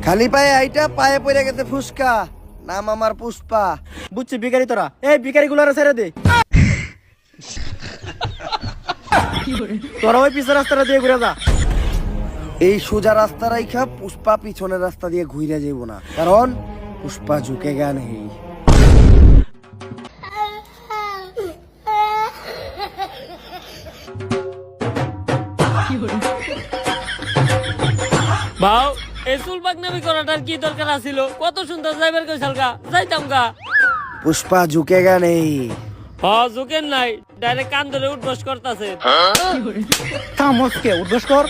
খালি পায়ে আইটা পায়ে পড়ে গেছে ফুসকা, নাম আমার পুষ্পা। বুঝছি ভিখারি তোরা, এই ভিখারি গুলারে ছেড়ে দে। তোরা ওই পিছের রাস্তাটা দিয়ে ঘুরে যা। এই সোজা রাস্তা রাইখা পুষ্পা পিছনের রাস্তা দিয়ে ঘুরে যাইব না, কারণ পুষ্পা ঝুঁকে গা নেই। ভাও এই চুলবাগ নামি করাটার কি দরকার আছিল? কত সুন্দর যাইবার কইছাল গা, যাইতাম গা। পুষ্পা ঝুঁকে গা নেই। হ্যাঁ ঝুঁকেন নাই, ডাইরেক্ট কান ধরে উঠবস করতেছে। থামসকে উদ্দেশ্য কর।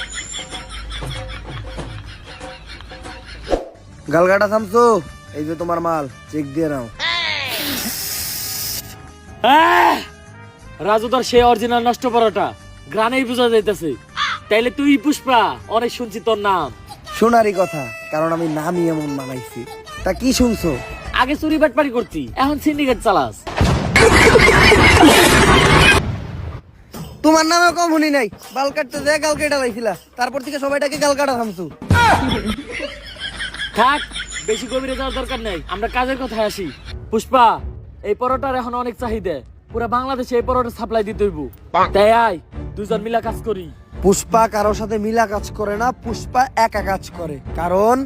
গালগাটা থামছো, এই যে তোমার মাল, চেক দিয়ে নাও। রাজুদার সে অরিজিনাল নষ্ট পরোটা গ্রানেই বোঝা যাইতেছে। তাইলে তুই পুষ্পা, অনেক শুনছি তোর নাম। শোনারই কথা, কারণ আমি নামই এমন বানাইছি। তা কি শুনছো? আগে চুরি বাটপারি করতি, এখন সিন্ডিকেট চালাস। তোমার নামে কম শুনি নাই, বাল কাটতে যে গাল কেটে লাইছিলা, তারপর থেকে সবাইটাকে গাল কাটা থামছো। থাক, বেশি গভীরে যাওয়ার দরকার নেই, আমরা কাজের কথায় আসি। পুষ্পা, এই পরোটার এখন অনেক চাহিদা, পুরো বাংলাদেশে এই পরোটা সাপ্লাই দিতে হইব। তাই আয় দুজন মিলা কাজ করি। পুষ্পা কারোর সাথে মিলা কাজ করে না, পুষ্পা একা কাজ করে, কারণ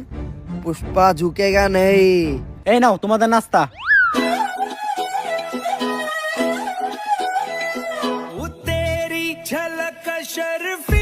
পুষ্পা ঝুঁকে গা নেই। এই নাও তোমাদের নাস্তা। तेरी झलक शर्फी